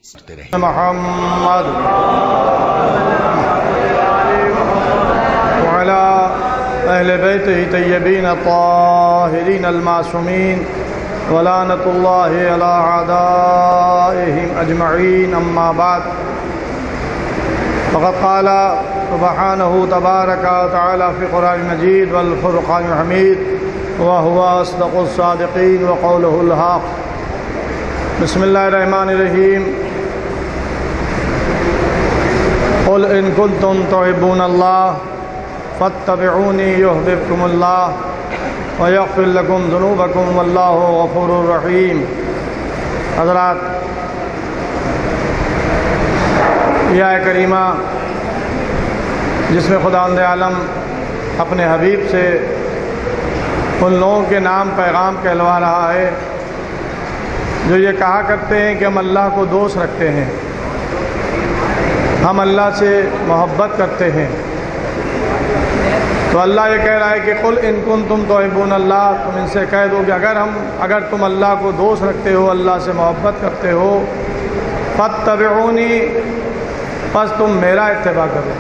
محمد وعلى أهل بيته طيبين الطاهرين المعصومين ولعنة الله على أعدائهم أجمعين. أما بعد، فقد قال سبحانه تبارك وتعالى في القرآن المجيد والفرقان الحميد وهو أصدق الصادقين وقوله الحق. بسم الله الرحمن الرحيم. قل إن كنتم تحبون الله فاتبعوني يحببكم الله ويغفر لكم ذنوبكم والله غفور رحیم. حضرات، یہ آیت کریمہ جس میں خداوند عالم اپنے حبیب سے ان لوگوں کے نام پیغام کہلوا رہا ہے جو یہ کہا کرتے ہیں کہ ہم اللہ کو دوست رکھتے ہیں، ہم اللہ سے محبت کرتے ہیں. تو اللہ یہ کہہ رہا ہے کہ قل ان کنتم تحبون اللہ، تم ان سے کہہ دو کہ اگر تم اللہ کو دوست رکھتے ہو، اللہ سے محبت کرتے ہو، فاتبعونی، پس تم میرا اتباع کرو،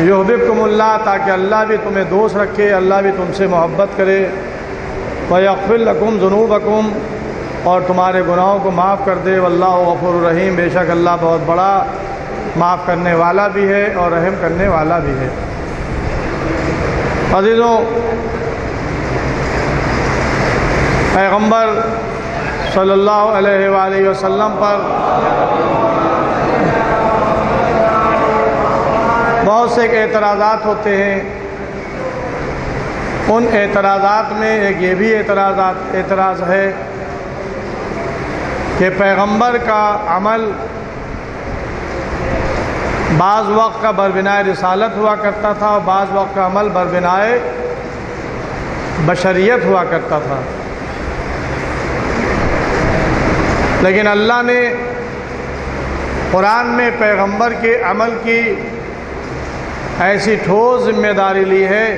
یحببکم اللہ، تاکہ اللہ بھی تمہیں دوست رکھے، اللہ بھی تم سے محبت کرے، ویغفر لکم ذنوبکم، اور تمہارے گناہوں کو معاف کر دے، واللہ غفور رحیم، بے شک اللہ بہت بڑا معاف کرنے والا بھی ہے اور رحم کرنے والا بھی ہے. عزیزوں، پیغمبر صلی اللہ علیہ وآلہ وسلم پر بہت سے اعتراضات ہوتے ہیں. ان اعتراضات میں ایک یہ بھی اعتراض ہے کہ پیغمبر کا عمل بعض وقت کا بربنائے رسالت ہوا کرتا تھا اور بعض وقت کا عمل بربنائے بشریت ہوا کرتا تھا. لیکن اللہ نے قرآن میں پیغمبر کے عمل کی ایسی ٹھوس ذمہ داری لی ہے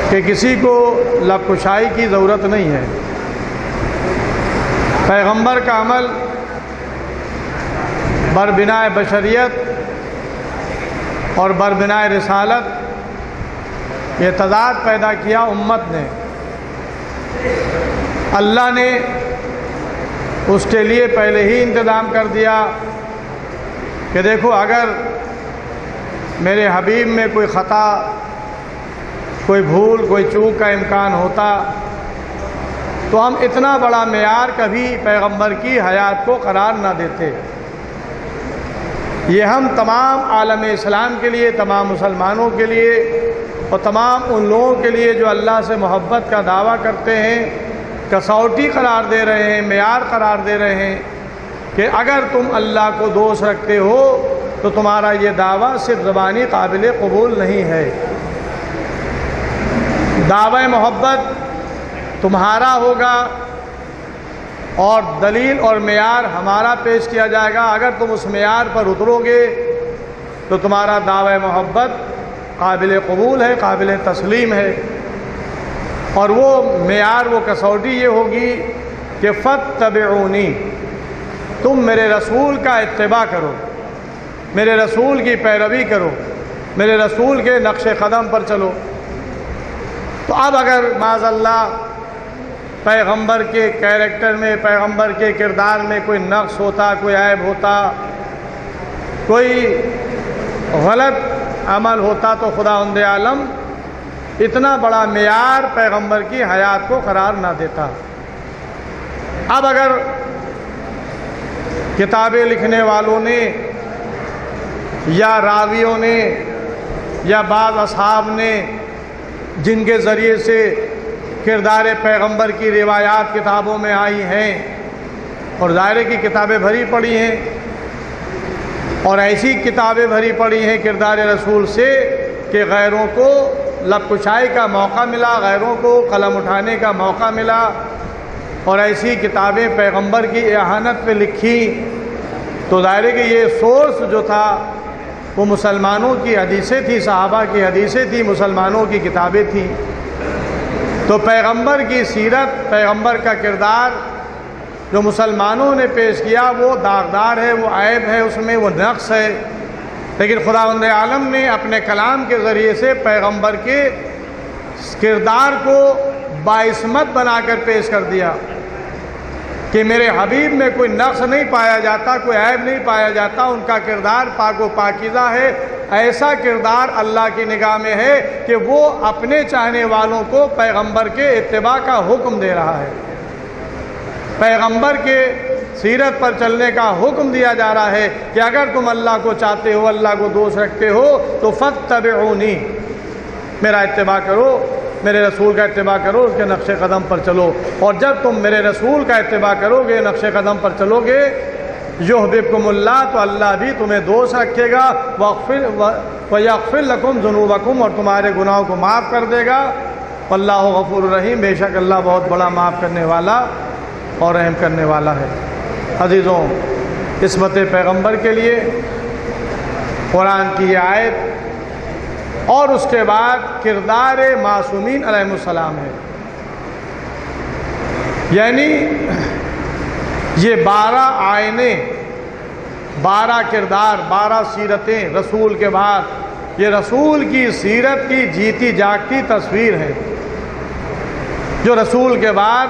کہ کسی کو لب کشائی کی ضرورت نہیں ہے. پیغمبر کا عمل بربنائے بشریت اور بربنائے رسالت، یہ تضاد پیدا کیا امت نے. اللہ نے اس کے لیے پہلے ہی انتظام کر دیا کہ دیکھو، اگر میرے حبیب میں کوئی خطا، کوئی بھول، کوئی چوک کا امکان ہوتا تو ہم اتنا بڑا معیار کبھی پیغمبر کی حیات کو قرار نہ دیتے. یہ ہم تمام عالم اسلام کے لیے، تمام مسلمانوں کے لیے اور تمام ان لوگوں کے لیے جو اللہ سے محبت کا دعویٰ کرتے ہیں، کسوٹی قرار دے رہے ہیں، معیار قرار دے رہے ہیں کہ اگر تم اللہ کو دوست رکھتے ہو تو تمہارا یہ دعویٰ صرف زبانی قابل قبول نہیں ہے. دعوی محبت تمہارا ہوگا اور دلیل اور معیار ہمارا پیش کیا جائے گا. اگر تم اس معیار پر اترو گے تو تمہارا دعوی محبت قابل قبول ہے، قابل تسلیم ہے. اور وہ معیار، وہ کسوٹی یہ ہوگی کہ فاتبعونی، تم میرے رسول کا اتباع کرو، میرے رسول کی پیروی کرو، میرے رسول کے نقش قدم پر چلو. تو اب اگر معاذ اللہ پیغمبر کے کیریکٹر میں، پیغمبر کے کردار میں کوئی نقص ہوتا، کوئی عیب ہوتا، کوئی غلط عمل ہوتا تو خداوند عالم اتنا بڑا معیار پیغمبر کی حیات کو قرار نہ دیتا. اب اگر کتابیں لکھنے والوں نے یا راویوں نے یا بعض اصحاب نے جن کے ذریعے سے کردار پیغمبر کی روایات کتابوں میں آئی ہیں اور ظاہر کی کتابیں بھری پڑی ہیں، اور ایسی کتابیں بھری پڑی ہیں کردار رسول سے کہ غیروں کو لب کشائی کا موقع ملا، غیروں کو قلم اٹھانے کا موقع ملا، اور ایسی کتابیں پیغمبر کی اہانت پہ لکھی، تو ظاہر کہ یہ سورس جو تھا وہ مسلمانوں کی حدیثیں تھیں، صحابہ کی حدیثیں تھیں، مسلمانوں کی کتابیں تھیں. تو پیغمبر کی سیرت، پیغمبر کا کردار جو مسلمانوں نے پیش کیا وہ داغدار ہے، وہ عیب ہے، اس میں وہ نقص ہے، لیکن خداوند عالم نے اپنے کلام کے ذریعے سے پیغمبر کے کردار کو باعصمت بنا کر پیش کر دیا کہ میرے حبیب میں کوئی نقص نہیں پایا جاتا، کوئی عیب نہیں پایا جاتا، ان کا کردار پاک و پاکیزہ ہے۔ ایسا کردار اللہ کی نگاہ میں ہے کہ وہ اپنے چاہنے والوں کو پیغمبر کے اتباع کا حکم دے رہا ہے، پیغمبر کے سیرت پر چلنے کا حکم دیا جا رہا ہے کہ اگر تم اللہ کو چاہتے ہو، اللہ کو دوست رکھتے ہو تو فاتبعونی، میرا اتباع کرو، میرے رسول کا اتباع کرو، اس کے نقش قدم پر چلو۔ اور جب تم میرے رسول کا اتباع کرو گے، نقش قدم پر چلو گے، یحببکم اللہ، تو اللہ بھی تمہیں دوست رکھے گا، ویغفر لکم ذنوبکم، اور تمہارے گناہوں کو معاف کر دے گا۔ واللہ غفور الرحیم، بے شک اللہ بہت بڑا معاف کرنے والا اور رحم کرنے والا ہے۔ عزیزوں، عصمت پیغمبر کے لیے قرآن کی یہ آیت اور اس کے بعد کردار معصومین علیہ السلام ہے، یعنی یہ 12 آئینے، 12 کردار، 12 سیرتیں رسول کے بعد، یہ رسول کی سیرت کی جیتی جاگتی تصویر ہے جو رسول کے بعد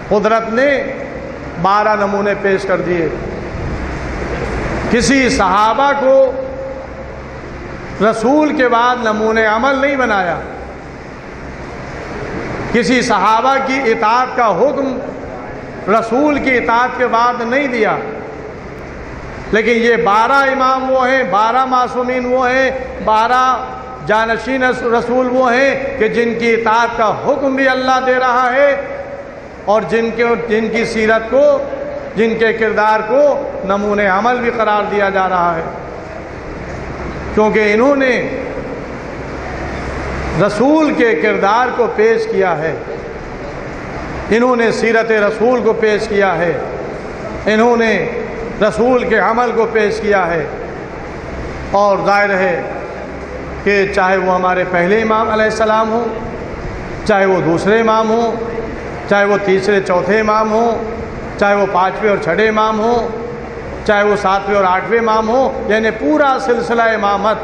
قدرت نے 12 نمونے پیش کر دیے۔ کسی صحابہ کو رسول کے بعد نمونے عمل نہیں بنایا، کسی صحابہ کی اطاعت کا حکم رسول کی اطاعت کے بعد نہیں دیا، لیکن یہ 12 امام وہ ہیں، 12 معصومین وہ ہیں، 12 جانشین رسول وہ ہیں کہ جن کی اطاعت کا حکم بھی اللہ دے رہا ہے اور جن کی سیرت کو، جن کے کردار کو نمونے عمل بھی قرار دیا جا رہا ہے، کیونکہ انہوں نے رسول کے کردار کو پیش کیا ہے، انہوں نے سیرت رسول کو پیش کیا ہے، انہوں نے رسول کے عمل کو پیش کیا ہے۔ اور ظاہر ہے کہ چاہے وہ ہمارے پہلے امام علیہ السلام ہوں، چاہے وہ دوسرے امام ہوں، چاہے وہ تیسرے چوتھے امام ہوں، چاہے وہ 5ویں اور 6ٹھے امام ہوں، چاہے وہ 7ویں اور 8ویں امام ہوں، یعنی پورا سلسلہ امامت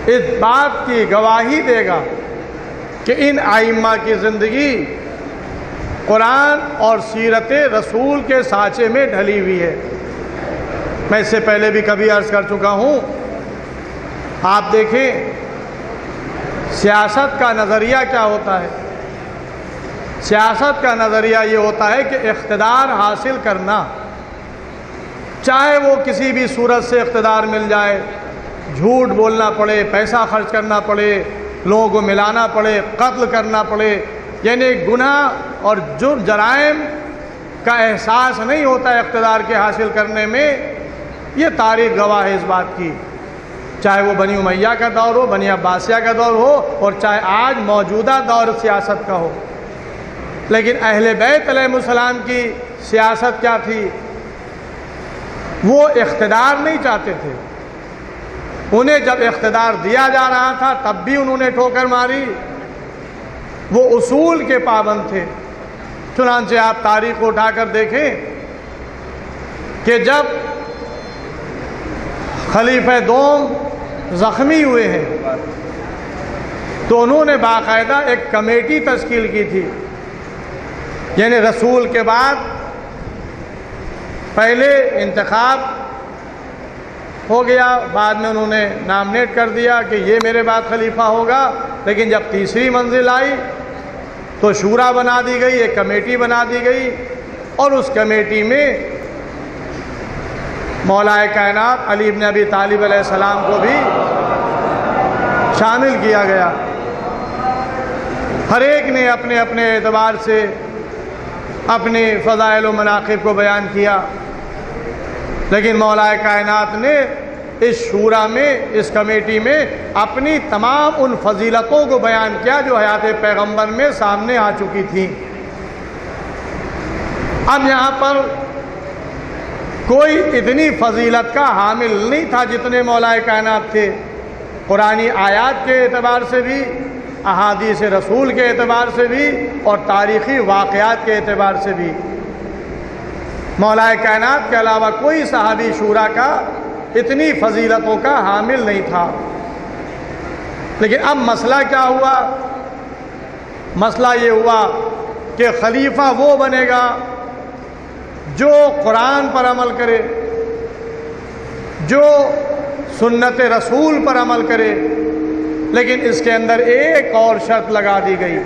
اس بات کی گواہی دے گا کہ ان ائمہ کی زندگی قرآن اور سیرت رسول کے سانچے میں ڈھلی ہوئی ہے۔ میں اس سے پہلے بھی کبھی عرض کر چکا ہوں، آپ دیکھیں سیاست کا نظریہ کیا ہوتا ہے۔ سیاست کا نظریہ یہ ہوتا ہے کہ اقتدار حاصل کرنا، چاہے وہ کسی بھی صورت سے اقتدار مل جائے، جھوٹ بولنا پڑے، پیسہ خرچ کرنا پڑے، لوگوں کو ملانا پڑے، قتل کرنا پڑے، یعنی گناہ اور جرائم کا احساس نہیں ہوتا ہے اقتدار کے حاصل کرنے میں۔ یہ تاریخ گواہ ہے اس بات کی، چاہے وہ بنی امیہ کا دور ہو، بنی عباسیہ کا دور ہو، اور چاہے آج موجودہ دور سیاست کا ہو۔ لیکن اہل بیت علیہ السلام کی سیاست کیا تھی؟ وہ اقتدار نہیں چاہتے تھے، انہیں جب اقتدار دیا جا رہا تھا تب بھی انہوں نے ٹھوکر ماری، وہ اصول کے پابند تھے۔ چنانچہ آپ تاریخ کو اٹھا کر دیکھیں کہ جب خلیفہ دوم زخمی ہوئے ہیں تو انہوں نے باقاعدہ ایک کمیٹی تشکیل کی تھی، یعنی رسول کے بعد پہلے انتخاب ہو گیا، بعد میں انہوں نے نامنیٹ کر دیا کہ یہ میرے بعد خلیفہ ہوگا، لیکن جب تیسری منزل آئی تو شورا بنا دی گئی، ایک کمیٹی بنا دی گئی، اور اس کمیٹی میں مولا کائنات علی بن ابی طالب علیہ السلام کو بھی شامل کیا گیا۔ ہر ایک نے اپنے اپنے اعتبار سے اپنے فضائل و مناقب کو بیان کیا، لیکن مولا کائنات نے اس شورا میں، اس کمیٹی میں اپنی تمام ان فضیلتوں کو بیان کیا جو حیات پیغمبر میں سامنے آ چکی تھیں۔ اب یہاں پر کوئی اتنی فضیلت کا حامل نہیں تھا جتنے مولا کائنات تھے، قرآنی آیات کے اعتبار سے بھی احادیث رسول کے اعتبار سے بھی اور تاریخی واقعات کے اعتبار سے بھی مولا کائنات کے علاوہ کوئی صحابی شورا کا اتنی فضیلتوں کا حامل نہیں تھا۔ لیکن اب مسئلہ کیا ہوا؟ مسئلہ یہ ہوا کہ خلیفہ وہ بنے گا جو قرآن پر عمل کرے، جو سنت رسول پر عمل کرے، لیکن اس کے اندر ایک اور شرط لگا دی گئی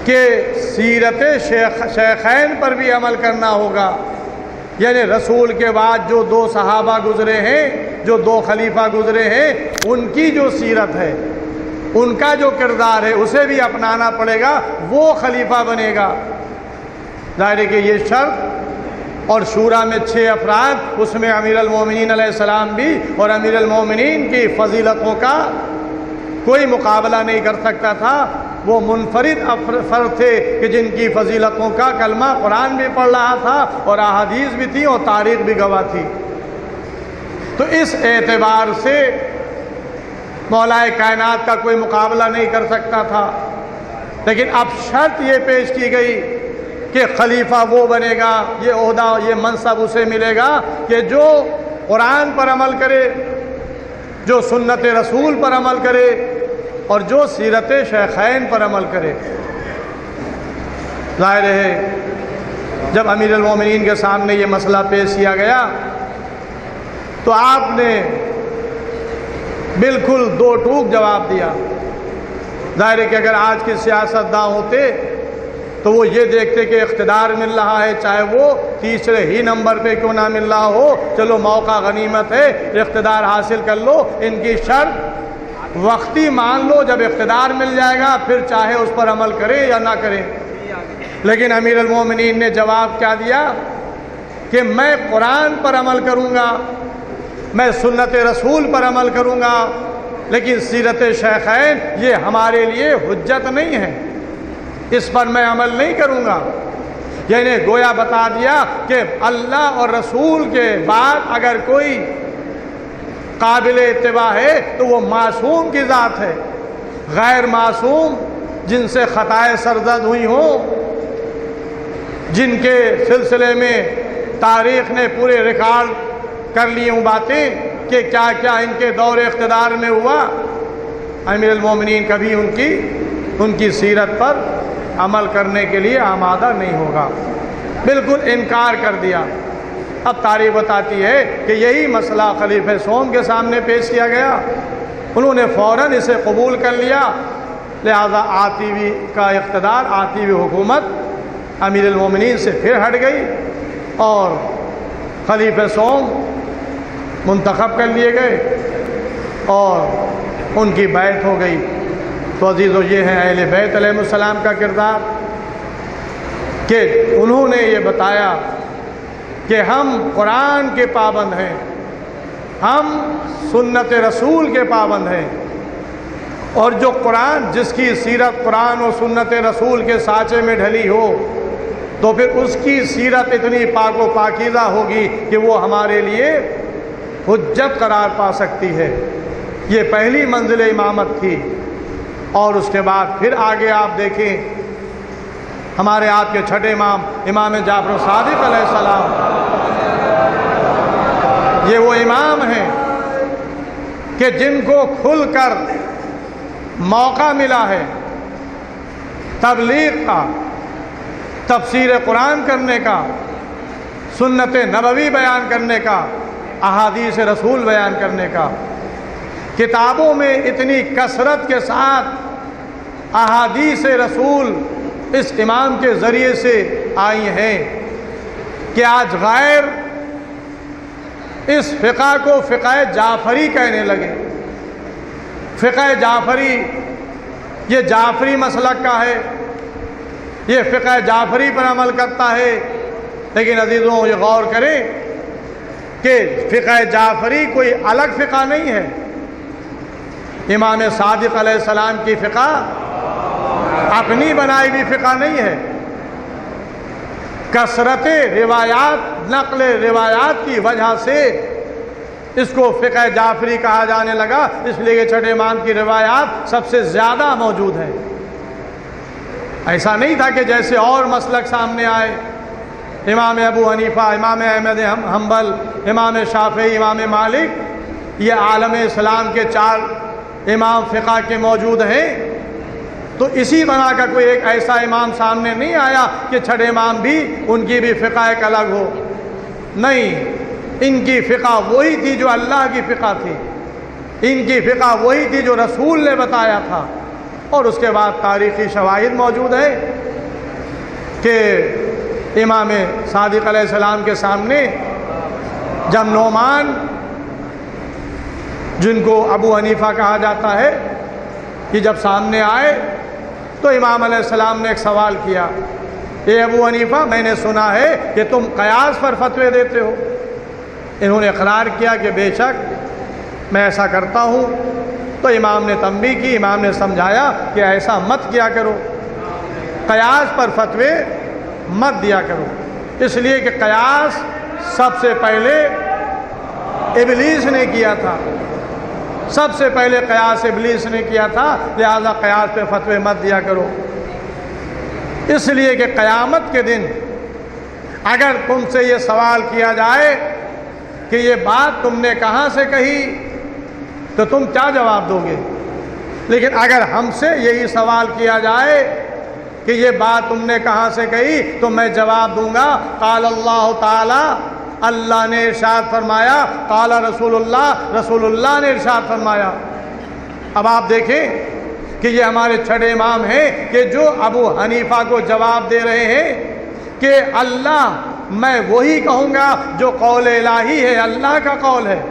کہ سیرت شیخین پر بھی عمل کرنا ہوگا، یعنی رسول کے بعد جو دو صحابہ گزرے ہیں، جو دو خلیفہ گزرے ہیں، ان کی جو سیرت ہے، ان کا جو کردار ہے، اسے بھی اپنانا پڑے گا، وہ خلیفہ بنے گا۔ ظاہر ہے کہ یہ شرط، اور شورا میں 6 افراد، اس میں امیر المومنین علیہ السلام بھی، اور امیر المومنین کی فضیلتوں کا کوئی مقابلہ نہیں کر سکتا تھا۔ وہ منفرد فرد تھے کہ جن کی فضیلتوں کا کلمہ قرآن بھی پڑھ رہا تھا اور احادیث بھی تھی اور تاریخ بھی گواہ تھی۔ تو اس اعتبار سے مولا کائنات کا کوئی مقابلہ نہیں کر سکتا تھا، لیکن اب شرط یہ پیش کی گئی کہ خلیفہ وہ بنے گا، یہ عہدہ، یہ منصب اسے ملے گا کہ جو قرآن پر عمل کرے، جو سنت رسول پر عمل کرے، اور جو سیرت شیخین پر عمل کرے۔ ظاہر ہے جب امیر المومنین کے سامنے یہ مسئلہ پیش کیا گیا تو آپ نے بالکل دو ٹوک جواب دیا۔ ظاہر ہے کہ اگر آج کے سیاست داں ہوتے تو وہ یہ دیکھتے کہ اقتدار مل رہا ہے، چاہے وہ تیسرے ہی نمبر پہ کیوں نہ مل رہا ہو، چلو موقع غنیمت ہے، اقتدار حاصل کر لو، ان کی شرط وقتی مان لو، جب اقتدار مل جائے گا پھر چاہے اس پر عمل کرے یا نہ کرے۔ لیکن امیر المومنین نے جواب کیا دیا کہ میں قرآن پر عمل کروں گا، میں سنت رسول پر عمل کروں گا، لیکن سیرت شیخین یہ ہمارے لیے حجت نہیں ہے، اس پر میں عمل نہیں کروں گا۔ یعنی گویا بتا دیا کہ اللہ اور رسول کے بعد اگر کوئی قابل اتباع ہے تو وہ معصوم کی ذات ہے، غیر معصوم جن سے خطائیں سرزد ہوئی ہوں، جن کے سلسلے میں تاریخ نے پورے ریکارڈ کر لی ہوں باتیں کہ کیا کیا ان کے دور اقتدار میں ہوا، امیر المومنین کبھی ان کی سیرت پر عمل کرنے کے لیے آمادہ نہیں ہوگا، بالکل انکار کر دیا۔ اب تاریخ بتاتی ہے کہ یہی مسئلہ خلیفہ سوم کے سامنے پیش کیا گیا، انہوں نے فوراً اسے قبول کر لیا، لہذا آتی ہوئی کا اقتدار، آتی ہوئی حکومت امیر المومنین سے پھر ہٹ گئی اور خلیفہ سوم منتخب کر لیے گئے اور ان کی بیعت ہو گئی۔ تو عزیزو یہ ہے اہل بیت علیہ السلام کا کردار کہ انہوں نے یہ بتایا کہ ہم قرآن کے پابند ہیں، ہم سنت رسول کے پابند ہیں، اور جو قرآن، جس کی سیرت قرآن و سنت رسول کے سانچے میں ڈھلی ہو تو پھر اس کی سیرت اتنی پاک و پاکیزہ ہوگی کہ وہ ہمارے لیے حجت قرار پا سکتی ہے۔ یہ پہلی منزل امامت تھی، اور اس کے بعد پھر آگے آپ دیکھیں ہمارے آپ کے چھٹے امام، امام جعفر صادق علیہ السلام، یہ وہ امام ہیں کہ جن کو کھل کر موقع ملا ہے تبلیغ کا، تفسیر قرآن کرنے کا، سنت نبوی بیان کرنے کا، احادیث رسول بیان کرنے کا۔ کتابوں میں اتنی کثرت کے ساتھ احادیث رسول اس امام کے ذریعے سے آئی ہیں کہ آج غیر اس فقہ کو فقہ جعفری کہنے لگے۔ فقہ جعفری، یہ جعفری مسلک کا ہے، یہ فقہ جعفری پر عمل کرتا ہے، لیکن عزیزوں یہ غور کریں کہ فقہ جعفری کوئی الگ فقہ نہیں ہے، امام صادق علیہ السلام کی فقہ اپنی بنائی ہوئی فقہ نہیں ہے۔ کثرت روایات، نقل روایات کی وجہ سے اس کو فقہ جعفری کہا جانے لگا، اس لیے کہ چھٹے امام کی روایات سب سے زیادہ موجود ہیں۔ ایسا نہیں تھا کہ جیسے اور مسلک سامنے آئے، امام ابو حنیفہ، امام احمد حنبل، امام شافعی، امام مالک، یہ عالم اسلام کے 4 امام فقہ کے موجود ہیں، تو اسی طرح کا کوئی ایک ایسا امام سامنے نہیں آیا کہ چھٹے امام بھی ان کی بھی فقہ ایک الگ ہو۔ نہیں، ان کی فقہ وہی تھی جو اللہ کی فقہ تھی، ان کی فقہ وہی تھی جو رسول نے بتایا تھا۔ اور اس کے بعد تاریخی شواہد موجود ہے کہ امام صادق علیہ السلام کے سامنے جب نعمان، جن کو ابو حنیفہ کہا جاتا ہے، کہ جب سامنے آئے تو امام علیہ السلام نے ایک سوال کیا، اے ابو حنیفہ، میں نے سنا ہے کہ تم قیاس پر فتوے دیتے ہو۔ انہوں نے اقرار کیا کہ بے شک میں ایسا کرتا ہوں۔ تو امام نے تنبیہ کی، امام نے سمجھایا کہ ایسا مت کیا کرو، قیاس پر فتوے مت دیا کرو، اس لیے کہ قیاس سب سے پہلے ابلیس نے کیا تھا، سب سے پہلے قیاس ابلیس نے کیا تھا، لہذا قیاس پہ فتوے مت دیا کرو۔ اس لیے کہ قیامت کے دن اگر تم سے یہ سوال کیا جائے کہ یہ بات تم نے کہاں سے کہی، تو تم کیا جواب دو گے؟ لیکن اگر ہم سے یہی سوال کیا جائے کہ یہ بات تم نے کہاں سے کہی، تو میں جواب دوں گا قال اللہ تعالی، اللہ نے ارشاد فرمایا، قال رسول اللہ، رسول اللہ نے ارشاد فرمایا۔ اب آپ دیکھیں کہ یہ ہمارے چھٹے امام ہیں کہ جو ابو حنیفہ کو جواب دے رہے ہیں کہ اللہ، میں وہی کہوں گا جو قول الہی ہے، اللہ کا قول ہے،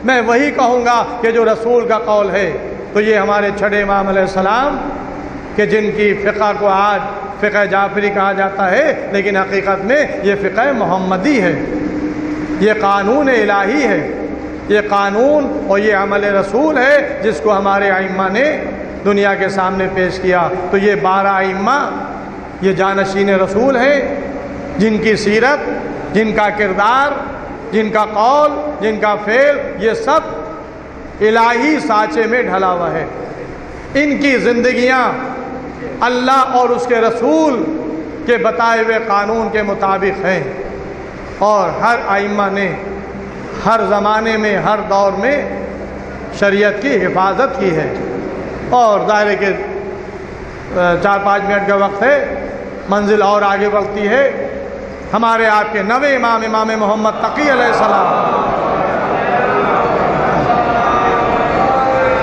میں وہی کہوں گا کہ جو رسول کا قول ہے۔ تو یہ ہمارے چھٹے امام علیہ السلام کہ جن کی فقہ کو آج فقہ جعفری کہا جاتا ہے، لیکن حقیقت میں یہ فقہ محمدی ہے، یہ قانون الہی ہے، یہ قانون اور یہ عمل رسول ہے جس کو ہمارے ائمہ نے دنیا کے سامنے پیش کیا۔ تو یہ 12 ائمہ یہ جانشین رسول ہیں، جن کی سیرت، جن کا کردار، جن کا قول، جن کا فعل، یہ سب الہی سانچے میں ڈھلا ہوا ہے۔ ان کی زندگیاں اللہ اور اس کے رسول کے بتائے ہوئے قانون کے مطابق ہیں، اور ہر ائمہ نے ہر زمانے میں، ہر دور میں شریعت کی حفاظت کی ہے۔ اور ظاہر ہے کہ 4-5 منٹ کا وقت ہے، منزل اور آگے بڑھتی ہے۔ ہمارے آپ کے 9ویں امام، امام محمد تقی علیہ السلام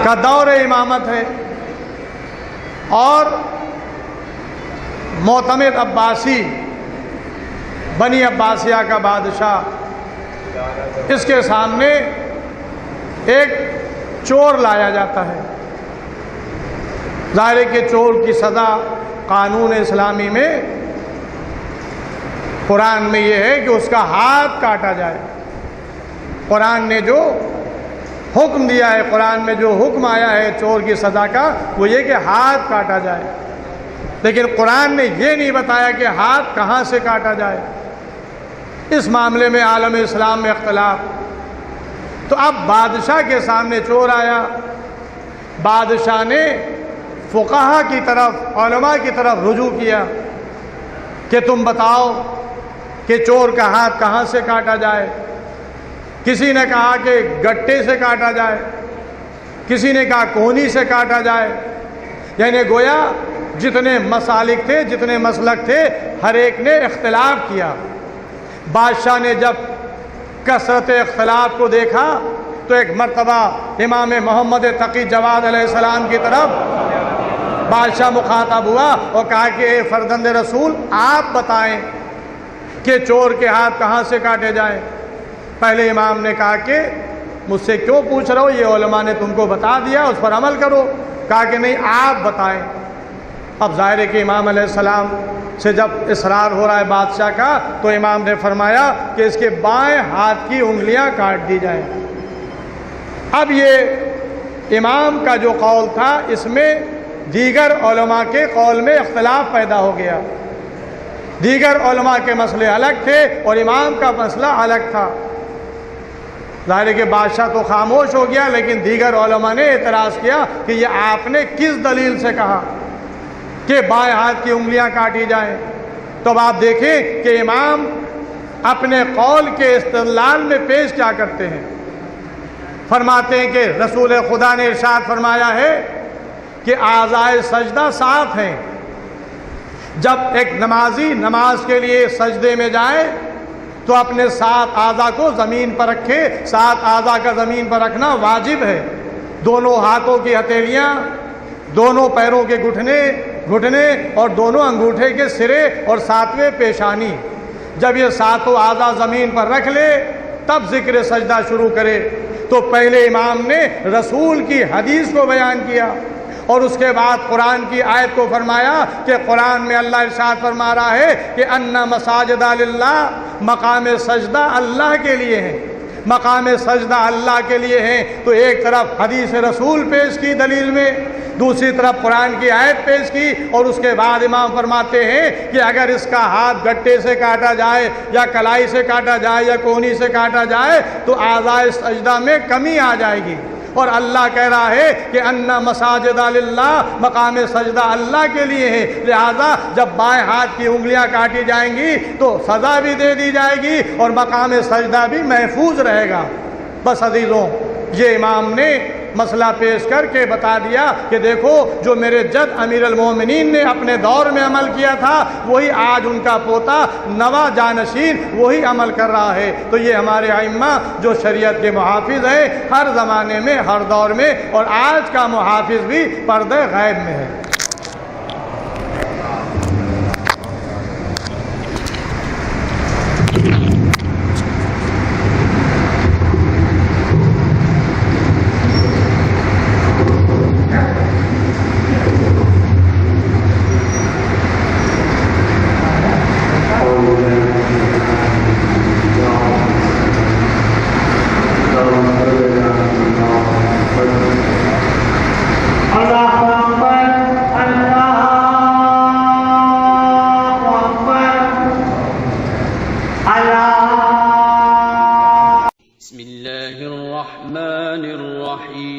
کا دور امامت ہے، اور معتمد عباسی، بنی عباسیہ کا بادشاہ، اس کے سامنے ایک چور لایا جاتا ہے۔ ظاہر ہے کہ چور کی سزا قانون اسلامی میں، قرآن میں یہ ہے کہ اس کا ہاتھ کاٹا جائے۔ قرآن نے جو حکم دیا ہے، قرآن میں جو حکم آیا ہے چور کی سزا کا، وہ یہ کہ ہاتھ کاٹا جائے، لیکن قرآن نے یہ نہیں بتایا کہ ہاتھ کہاں سے کاٹا جائے۔ اس معاملے میں عالم اسلام میں اختلاف۔ تو اب بادشاہ کے سامنے چور آیا، بادشاہ نے فقہا کی طرف، علماء کی طرف رجوع کیا کہ تم بتاؤ کہ چور کا ہاتھ کہاں سے کاٹا جائے۔ کسی نے کہا کہ گٹے سے کاٹا جائے، کسی نے کہا کونی سے کاٹا جائے، یعنی گویا جتنے مسالک تھے، جتنے مسلک تھے، ہر ایک نے اختلاف کیا۔ بادشاہ نے جب کثرت اختلاف کو دیکھا تو ایک مرتبہ امام محمد تقی جواد علیہ السلام کی طرف بادشاہ مخاطب ہوا اور کہا کہ اے فرزند رسول، آپ بتائیں کہ چور کے ہاتھ کہاں سے کاٹے جائیں۔ پہلے امام نے کہا کہ مجھ سے کیوں پوچھ رہے ہو، یہ علماء نے تم کو بتا دیا، اس پر عمل کرو۔ کہا کہ نہیں، آپ بتائیں۔ اب ظاہر ہے کہ امام علیہ السلام سے جب اصرار ہو رہا ہے بادشاہ کا، تو امام نے فرمایا کہ اس کے بائیں ہاتھ کی انگلیاں کاٹ دی جائیں۔ اب یہ امام کا جو قول تھا، اس میں دیگر علماء کے قول میں اختلاف پیدا ہو گیا۔ دیگر علماء کے مسئلے الگ تھے اور امام کا مسئلہ الگ تھا۔ ظاہر ہے کہ بادشاہ تو خاموش ہو گیا، لیکن دیگر علماء نے اعتراض کیا کہ یہ آپ نے کس دلیل سے کہا کہ بائیں ہاتھ کی انگلیاں کاٹی جائیں؟ تو اب آپ دیکھیں کہ امام اپنے قول کے استدلال میں پیش کیا کرتے ہیں۔ فرماتے ہیں کہ رسول خدا نے ارشاد فرمایا ہے کہ اعضائے سجدہ 7 ہیں۔ جب ایک نمازی نماز کے لیے سجدے میں جائے تو اپنے 7 اعضاء کو زمین پر رکھے۔ 7 اعضاء کا زمین پر رکھنا واجب ہے۔ دونوں ہاتھوں کی ہتھیلیاں، دونوں پیروں کے گھٹنے اور دونوں انگوٹھے کے سرے اور 7ویں پیشانی۔ جب یہ 7 اعضاء زمین پر رکھ لے تب ذکر سجدہ شروع کرے۔ تو پہلے امام نے رسول کی حدیث کو بیان کیا اور اس کے بعد قرآن کی آیت کو فرمایا کہ قرآن میں اللہ ارشاد فرما رہا ہے کہ ان مساجد للہ، مقام سجدہ اللہ کے لیے ہیں، مقام سجدہ اللہ کے لیے ہیں۔ تو ایک طرف حدیث رسول پیش کی دلیل میں، دوسری طرف قرآن کی آیت پیش کی، اور اس کے بعد امام فرماتے ہیں کہ اگر اس کا ہاتھ گٹے سے کاٹا جائے یا کلائی سے کاٹا جائے یا کونی سے کاٹا جائے تو اعضائے سجدہ میں کمی آ جائے گی۔ اور اللہ کہہ رہا ہے کہ ان مساجد للہ، مقام سجدہ اللہ کے لیے ہے، لہذا جب بائیں ہاتھ کی انگلیاں کاٹی جائیں گی تو سزا بھی دے دی جائے گی اور مقام سجدہ بھی محفوظ رہے گا۔ بس عزیزوں، یہ امام نے مسئلہ پیش کر کے بتا دیا کہ دیکھو جو میرے جد امیر المومنین نے اپنے دور میں عمل کیا تھا وہی آج ان کا پوتا نواں جانشین وہی عمل کر رہا ہے۔ تو یہ ہمارے ائمہ جو شریعت کے محافظ ہیں ہر زمانے میں، ہر دور میں، اور آج کا محافظ بھی پردہ غیب میں ہے۔ بسم الله الرحمن الرحيم